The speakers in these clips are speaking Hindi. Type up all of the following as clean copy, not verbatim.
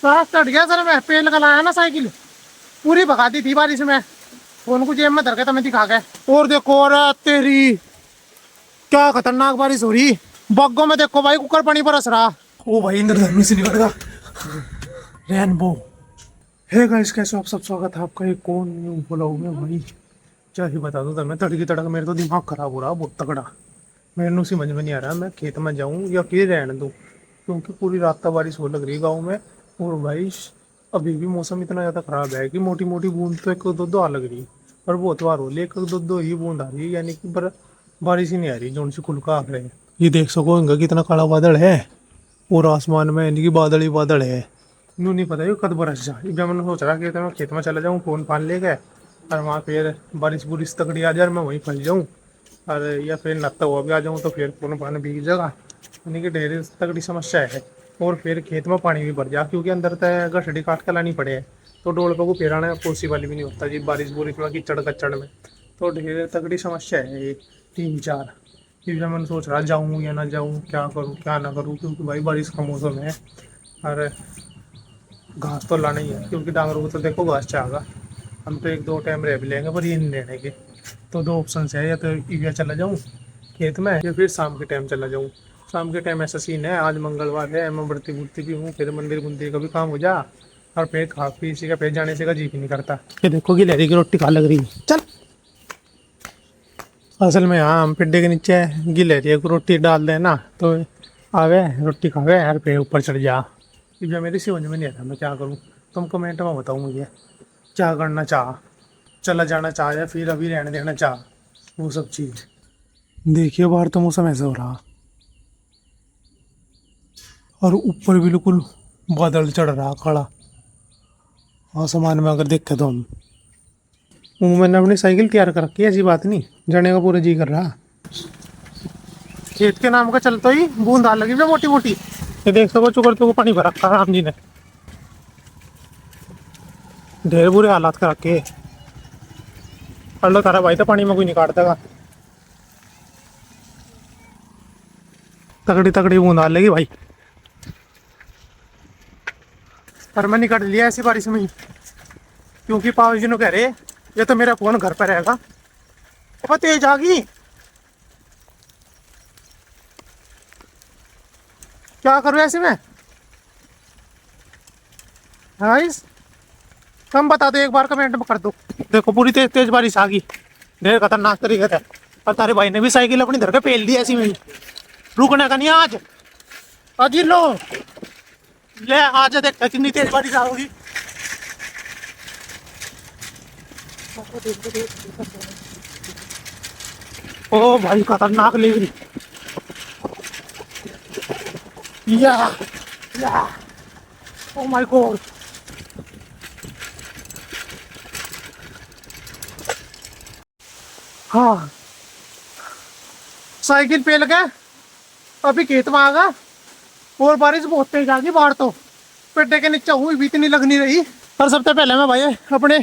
सांस चढ़ गया सर। मैं पेल लगाया ना साइकिल, पूरी भगा दी थी बारिश में। फोन को जेब में धर के तुम्हें दिखा गए। और देखो, और तेरी क्या खतरनाक बारिश हो रही। बग्गों में देखो भाई, कुकर पानी बरस रहा। ओ भाई, इंद्रधनुष से निकल गया रेनबो। हे गाइस, कैसे आप सब? स्वागत है आपका एक कौन न्यू ब्लॉग में। भाई क्या ही बता दूं तुम्हें, तड़की तड़क मेरे तो दिमाग खराब हो रहा बहुत तगड़ा। मेरे को समझ में नहीं आ रहा मैं खेत में जाऊं या फिर रहने दूं, क्योंकि पूरी रात तक बारिश हो लग रही है गाँव में। और भाई अभी भी मौसम इतना ज़्यादा ख़राब है कि मोटी मोटी बूंद तो एक दो दो आ लग रही है, पर बहुत बार हो रही है, एक दो दो ही बूंद आ रही है, यानी कि पर बारिश ही नहीं आ रही जो उनसे खुलका आ रहे हैं। ये देख सको इनका कितना काला बादल है, और आसमान में यानी कि बादल ही बादल है। नू नहीं पता ये कद बरस जा। जब मैंने सोच रहा कि मैं खेत में चला जाऊँ फोन फान ले गए, और वहाँ फिर बारिश बुरिश तकड़ी आ जाए और मैं वहीं फंस जाऊँ, और या फिर नत्ता हुआ भी आ जाऊँ तो फिर फोन फान भीग जाएगा, यानी कि ढेर तगड़ी समस्या है। और फिर खेत में पानी भी भर जा, क्योंकि अंदर तय गठड़ी काट के लानी पड़े है, तो डोल को फिर आना पॉसिबल भी नहीं होता जी बारिश बुरिश में कीचड़ कच्चड़ में। तो ढेर तगड़ी समस्या है ये 3-4। फिर मैंने सोच रहा जाऊँ या ना जाऊँ, क्या करूँ क्या ना करूँ, क्योंकि भाई बारिश का मौसम है। और घास तो लाना ही है, क्योंकि डांगरों को तो देखो घास चाहेगा। हम तो एक दो टाइम रह भी लेंगे, पर ये नहीं लेने के। तो दो ऑप्शन है, या तो या चला जाऊँ खेत में, या फिर शाम के टाइम चला जाऊँ। शाम के टाइम ऐसा सीन है, आज मंगलवार है, मैं बढ़ती बुढ़ती भी हूँ, फिर मंदिर मुंदिर का भी काम हो जा, और फिर खा पी सी का फिर जाने से का जी भी नहीं करता। ये देखो कि लहरी की रोटी खा लग रही चल। असल में हाँ, हम पिड्डे के नीचे गिलहरिया को रोटी डाल देना तो आवे रोटी खावे यार, फिर ऊपर चढ़ जा। जब मेरी समझ में नहीं आता मैं क्या करूँ, तुम कमेंट में बताओ मुझे क्या करना चाह, चला जाना चाह या फिर अभी रहने देना चाह, वो सब चीज़। देखिए बाहर तो मौसम ऐसा हो रहा, और ऊपर बिल्कुल बादल चढ़ रहा काला आसमान में। अगर देखे तो हम मैंने अपनी साइकिल तैयार कर रखी है, ऐसी बात नहीं, जाने का पूरा जी कर रहा। खेत के नाम का चलते ही बूंद आ लगी मोटी मोटी। ये देख सको चुकर को पानी भर रखा राम जी ने, ढेर बुरे हालात कर रखे। पढ़ लो तारा भाई, तो पानी में कोई नहीं काट देगा। तगड़ी तगड़ी बूंद आ लगी भाई, पर मैं निकल लिया ऐसी बारिश में ही, क्योंकि पापा जी ने कह रहे ये तो मेरा फोन घर पर रहेगा। अब तेज आ गई, क्या करूँ ऐसे में? गाइस तुम बता दो एक बार, कमेंट में कर दो। देखो पूरी तेज तेज बारिश आ गई, ढेर खतरनाक तरीके से। और तारे भाई ने भी साइकिल अपनी धर के पेल दी ऐसी में ही, रुकने का नहीं आज। अजी लो ले, आज देख कितनी तेज बारिश आओगी। ओ भाई खतरनाक ले रही। या या ओ माय गॉड। हाँ, साइकिल पेल गए, अभी खेत में आ गया, और बारिश बहुत तेज आ गई बाहर। तो पेड्डे के नीचे हुई भी इतनी लग नहीं रही। और सबसे पहले मैं भाई अपने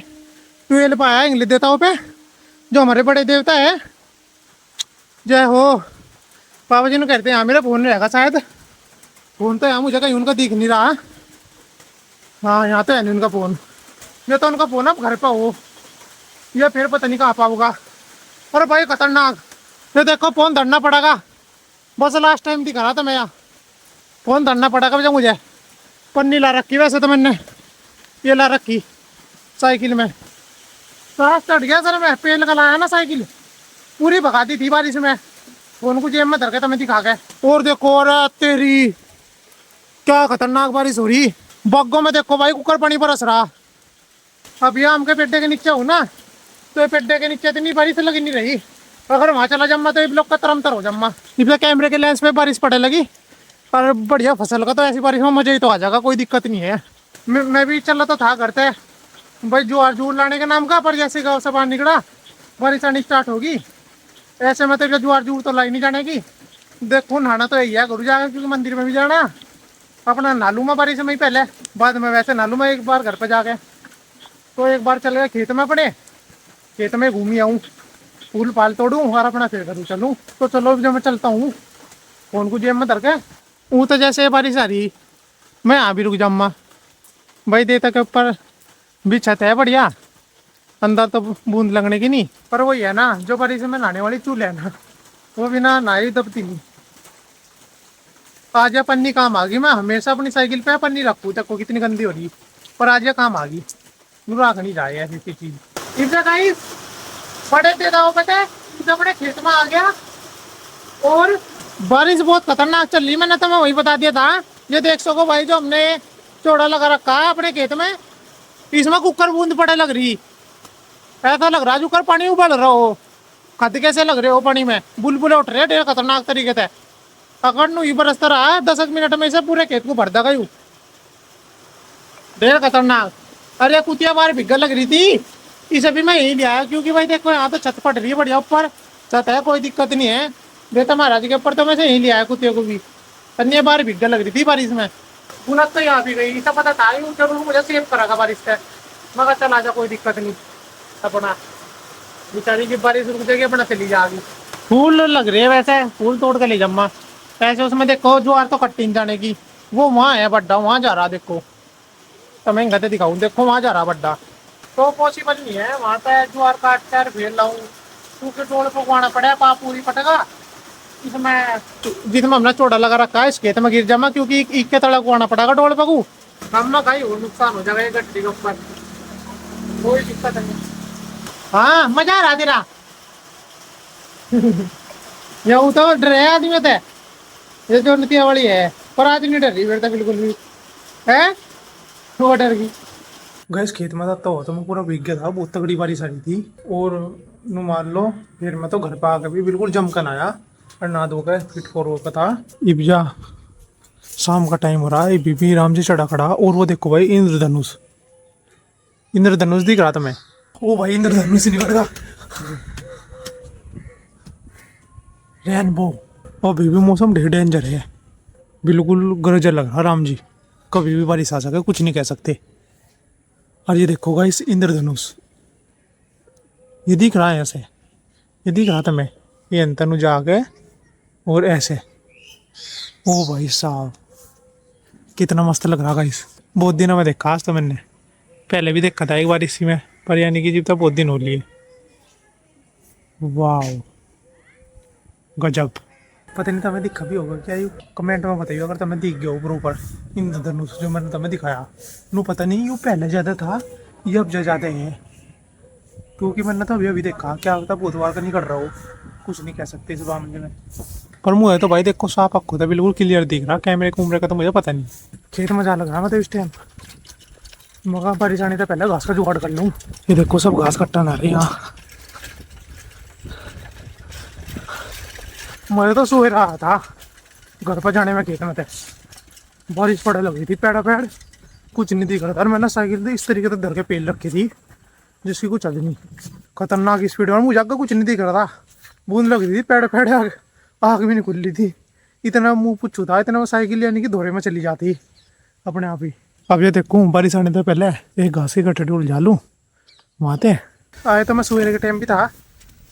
ट्वेल्व पाया इंग्लिश देता हूँ पे, जो हमारे बड़े देवता है। जय हो। पापा जी ने कहते हैं यहाँ मेरा फोन रहेगा शायद, फोन तो यहाँ मुझे कहीं उनका दिख नहीं रहा। हाँ यहाँ तो है नहीं उनका फ़ोन, या तो उनका फ़ोन अब घर पर हो, या फिर पता नहीं कहाँ पर होगा। अरे भाई खतरनाक, ये देखो फ़ोन धरना पड़ेगा। बस लास्ट टाइम दिखा रहा था मैं यहाँ, फ़ोन धरना पड़ेगा भैया मुझे। पन्नी ला रखी वैसे तो मैंने, ये ला रखी साइकिल में। सांस चढ़ गया सर। मैं पेल का लाया ना साइकिल, पूरी भगा दी थी बारिश में। फ़ोन को जेब में धर के तुम्हें दिखा गए। और देखो, और तेरी क्या खतरनाक बारिश हो रही। बग्गों में देखो भाई, कुकर पानी बरस रहा। अब यहाँ हमके पेड्डे के नीचे हूँ ना, तो ये पेड्डे के नीचे इतनी बारिश लगी नहीं रही। अगर वहाँ चला जम्मा तो ये ब्लॉक का तरम तर हो जम्मा। इसलिए कैमरे के लेंस पे बारिश पड़े लगी, और बढ़िया फसल का तो ऐसी बारिश में मजा ही तो आ जाएगा, कोई दिक्कत नहीं है। मैं भी चला तो था घर से भाई, ज्वार जूर लाने के नाम का, पर जैसे गाँव से बाहर निकला बारिश आनी स्टार्ट होगी। ऐसे में तो ज्वार जूर तो लाई नहीं जाने की। देखो नहाना तो यही है गुरु जाएगा, क्योंकि मंदिर में भी जाना। अपना नालू में बारिश में ही पहले, बाद में वैसे नालू में एक बार घर पे जाके। तो एक बार चल गए खेत में पड़े, खेत में घूमी आऊँ, फूल पाल तोड़ूँ और अपना फिर घर चलूँ। तो चलो जब मैं चलता हूँ, फोन को जेब में धर के। ऊँ तो जैसे बारिश आ रही, मैं यहाँ भी रुक जाऊँ। भाई देता के ऊपर भी छत है बढ़िया, अंदर तो बूंद लगने की नहीं, पर वही है ना जो बारिश में नहाने वाली चूल्हे है ना, वो बिना नहाई दबती नहीं। आज यह पन्नी काम आ गई। मैं हमेशा अपनी साइकिल पे पन्नी रखूँ, तक को कितनी गंदी हो रही, पर आज यह काम आ गई। राख नहीं जाए ऐसी चीज। इस जगह बड़े तेजाओं पे थे, बड़े खेत में आ गया और बारिश बहुत खतरनाक चल रही। मैंने तुम्हें वही बता दिया था। ये देख सको भाई, जो हमने चौड़ा लगा रखा है अपने खेत में, इसमें कुकर बूंद पड़े लग रही। ऐसा लग रहा है कुकर पानी उबल रहा हो। खत कैसे लग रहे हो पानी में, बुलबुले उठ रहे ढेर खतरनाक तरीके से। अगर नू बरसता रहा है 10 मिनट में से पूरे खेत को भर देगा यू, ढेर खतरनाक। अरे कुतिया बार भिगल लग रही थी, इसे भी मैं यही लिया क्योंकि भाई देखो यहाँ तो छत पट रही है बढ़िया, ऊपर छत है, कोई दिक्कत नहीं है। बेटा महाराज के ऊपर तो मैं से यही लिया है कुतिया को भी। अन्य बार भिगल लग रही थी बारिश में। बुलत तो यहाँ भी गई, इसे पता था यूँ जरूर मुझे सेव करेगा बारिश से। मगर चला जा, कोई दिक्कत नहीं, अपना बेचारी की बारिश रुक जाएगी, अपना चली जाएगी। फूल लग रहे वैसे, फूल तोड़ के ले जम्मा ऐसे। उसमें देखो ज्वार तो कट्टी जाने की, वो वहाँ है बड्डा, वहाँ जा रहा देखो। तो मैं गते दिखाऊँ, देखो वहाँ जा रहा बड्डा। तो पॉसिबल नहीं है वहाँ पे ज्वार काट कर फेर लाऊँ, क्योंकि टोल पकवाना पड़ा पा पूरी पटेगा इसमें। जिसमें हमने चोड़ा लगा रखा है इस खेत में गिर जामा, क्योंकि एक के तड़क आना पड़ेगा डोल पकू। हम ना कहीं और नुकसान हो जाएगा ये गड्ढे के ऊपर, कोई दिक्कत नहीं। हाँ मजा आ रहा तेरा। ये तो डरे आदमी थे, ये जो नतिया वाली है, पर आज नहीं डर रही बेटा बिल्कुल भी है, वो डर गई। गैस खेत में था तो मैं पूरा भीग गया था, बहुत तगड़ी बारिश आ रही थी। और नु मान लो फिर मैं तो घर पे आकर भी बिल्कुल जमकन आया और नहा धो गए फिट फोर का था। इब्जा शाम का टाइम हो रहा है, बीबी राम जी चढ़ा खड़ा। और वो देखो भाई इंद्रधनुष, इंद्रधनुष दिख रहा था मैं, ओ भाई इंद्रधनुष निकल रहा रेनबो। और बीबी मौसम ढेर डेंजर है, बिल्कुल गरज लग रहा राम जी, कभी भी बारिश आ सके, कुछ नहीं कह सकते। और ये देखो गाइस इंद्रधनुष, ये दिख रहा है ऐसे, ये दिख रहा था मैं, ये अंतनु जाके और ऐसे। ओ भाई साहब कितना मस्त लग रहा गाइस, बहुत दिनों में देखा आज तो मैंने, पहले भी देखा था एक बार इसी में, पर यानी कि जीप तो बहुत दिन हो लिए। वाह गजब। पता नहीं तुम्हें दिखा भी होगा क्या, यू कमेंट में बताइए अगर तुम्हें दिख गया ऊपर ऊपर इंद्रधनुष जो मैंने तुम्हें दिखाया। नू पता नहीं यू पहले ज़्यादा था ये अब ज़्यादा है, क्योंकि मैंने तो अभी अभी देखा, क्या होता बुधवार का नहीं कर रहा हो, कुछ नहीं कह सकते इस मामले में। पर मुझे तो भाई देखो साफ अक्खों था, बिल्कुल क्लियर दिख रहा, कैमरे कुमरे का तो मुझे पता नहीं। खेत में जा लग रहा मतलब इस टाइम, मगर बारिश आने से पहले घास का जुगाड़ कर लूँ। ये देखो सब घास कट्टा ना रही यहाँ, मुझे तो सो रहा था घर पर जाने में खेत में थे, बारिश पड़ने लगी थी पैड़ा पैड़, कुछ नहीं दिख रहा था। और मैंने साइकिल इस तरीके से धर के पेल रखी थी जिसकी कुछ चल नहीं, खतरनाक स्पीड में, मुझे आगे कुछ नहीं दिख रहा था, बूंद लग रही थी पैड़ पैड़, आग भी नहीं खुल रही थी, इतना मुँह पुच्छू था, इतना वो साइकिल यानी कि दौरे में चली जाती अपने आप ही। अब ये देखूँ बारिश आने से पहले एक घास के गट्ठे डोल जा लूँ वहाँ थे। आए तो मैं सवेरे के टाइम भी था,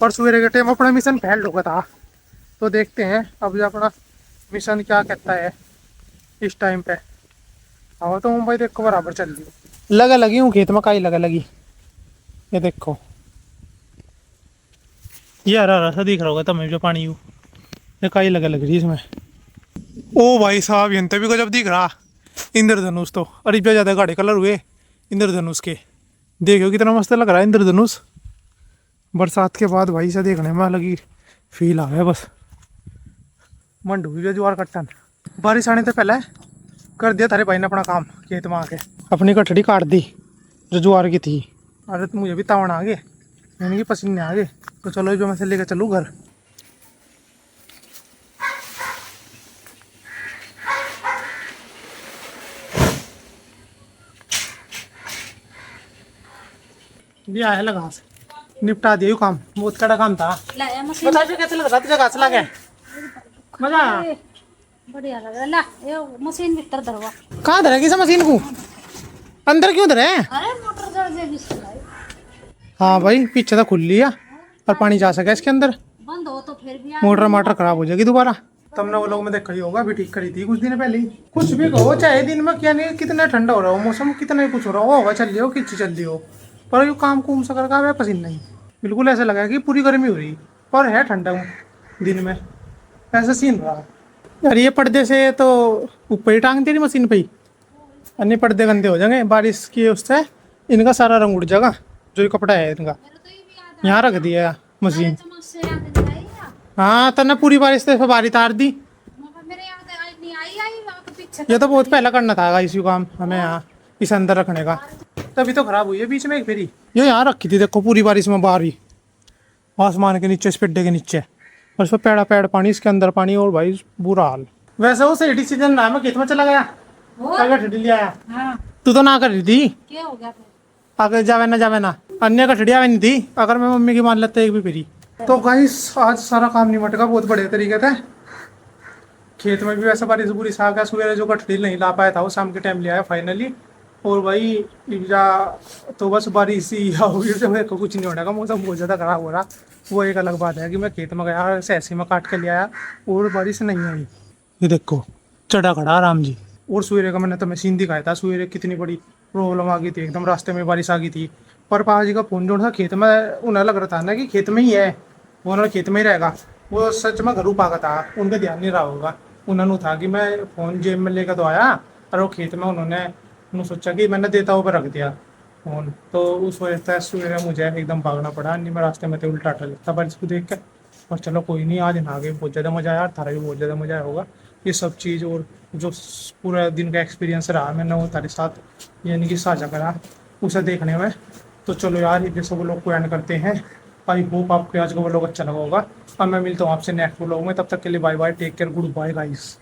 पर सवेरे के टाइम अपना मिशन फेल हो गया था। तो देखते हैं अब जो अपना मिशन क्या कहता है इस टाइम पे। हवा तो मुंबई देखो बराबर चल रही, लगा लगी हूँ खेत में, काई लगा लगी, ये देखो ये हरा हरा सा दिख रहा होगा तुम्हें जो पानी यू, ये काई लगा लग रही इसमें। ओ भाई साहब यंत्र भी गजब दिख रहा इंद्रधनुष तो, अरे इतना ज़्यादा गाढ़े कलर हुए इंद्रधनुष के, देखो कितना मस्त लग रहा है इंद्रधनुष। बरसात के बाद भाई से देखने में अलग ही फील आ गया बस। मंडू भी ज्वार कट्टन, बारिश आने से पहले कर दिया थारे भाई ने अपना काम, खेत में आके अपनी कटड़ी काट दी जो ज्वार की थी। अरे तो मुझे भी तावन आ गए, यानी कि पसीने आ गए, तो चलो जो मैं से लेकर चलूँ घर। भी आया लगा निपटा दिया काम, बहुत कड़ा काम था। बता कैसे लग रहा तुझे घास लगा मजा बढ़िया लग रहा। ला ये मशीन भीतर धरवा। कहाँ धरेगी इस मशीन को, अंदर क्यों धरे? अरे मोटर जल जाएगी इसकी। हाँ भाई पीछे तो खुल लिया और पानी जा सके इसके अंदर, बंद हो तो फिर भी मोटर माटर खराब हो जाएगी दोबारा। तुमने वो लोग में देखा ही होगा, अभी ठीक करी थी कुछ दिन पहले ही। कुछ भी कहो, चाहे दिन में क्या नहीं, कितना ठंडा हो रहा हो मौसम, कितना ही कुछ हो रहा हो, हवा चल रही हो, किच्ची चल रही हो, पर ये काम कुम सा करके पसीना नहीं, बिल्कुल ऐसा लगा कि पूरी गर्मी हो रही, पर है ठंडा दिन में, ऐसा सीन रहा। यार ये पर्दे से तो ऊपर ही टांग तेरी मशीन पे ही, अन्य पर्दे गंदे हो जाएंगे बारिश की, उससे इनका सारा रंग उड़ जाएगा, जो ये कपड़ा है इनका। मेरे तो ये भी याद आ यहाँ रख दिया मशीन। चमक से याद नहीं आई या? हाँ तने पूरी बारिश से बारी तार दी। मेरे याद नहीं आई वहाँ के पीछे ये तो बहुत पहला करना था इसी काम हमें, यहाँ इस अंदर रखने का, तभी तो खराब हुई है बीच में एक फेरी। ये यहाँ रखी थी देखो पूरी बारिश में बाहर ही, आसमान के नीचे, इस पेड्डे के नीचे, और इसमें पेड़ा पेड़ पानी, इसके अंदर पानी, और भाई बुरा हाल। वैसे वो सही डिसीजन ना, मैं खेत में चला गया, अगर ठंडी ले आया। हाँ तू तो ना कर रही थी, क्या हो गया फिर? अगर जावे ना अन्य का ठंडिया नहीं थी, अगर मैं मम्मी की मान लेते एक भी फेरी। तो गाइस आज सारा काम निपट गया बहुत बढ़िया तरीके से। खेत में भी वैसे बारिश बुरी आ गया, सवेरे जो कटड़ी नहीं ला पाया था वो शाम के टाइम ले आया फाइनली। और भाई इब्जा तो बस बारिश ही हुई से मेरे को कुछ नहीं होने का, मौसम बहुत ज़्यादा खराब हो रहा। वो एक अलग बात है कि मैं खेत में गया, ऐसे में काट के ले आया और बारिश नहीं आई। ये देखो चढ़ा खड़ा राम जी। और सवेरे का मैंने तो मशीन दिखाया था, सवेरे कितनी बड़ी प्रॉब्लम आ गई थी, एकदम रास्ते में बारिश आ गई थी। पर पापा जी का फोन जो था खेत में, उन्हें लग रहा था ना कि खेत में ही है, वो उन्होंने खेत में ही रहेगा, वो सच में घर उपा था, उनका ध्यान नहीं रहा होगा। उन्होंने था कि मैं फ़ोन जेब में लेकर तो आया, और वो खेत में उन्होंने सोचा कि मैंने देता हुआ रख दिया फ़ोन, तो उस वजह से सवेरे मुझे एकदम भागना पड़ा। नहीं मैं रास्ते में तो उल्टा था बारिश को देख कर। और चलो कोई नहीं, आज नहा के बहुत ज़्यादा मज़ा आया, थारा भी बहुत ज़्यादा मज़ा आया होगा। ये सब चीज़ और जो पूरा दिन का एक्सपीरियंस रहा मैंने वो तारे साथ यानी कि साझा करा उसे देखने में। तो चलो यार ये सब लोग को एंड करते हैं। आई होप आपको आज का वो लोग अच्छा लगा होगा। अब मैं मिलता हूँ आपसे नेक्स्ट व्लॉग में, तब तक के लिए bye bye, take care, goodbye guys.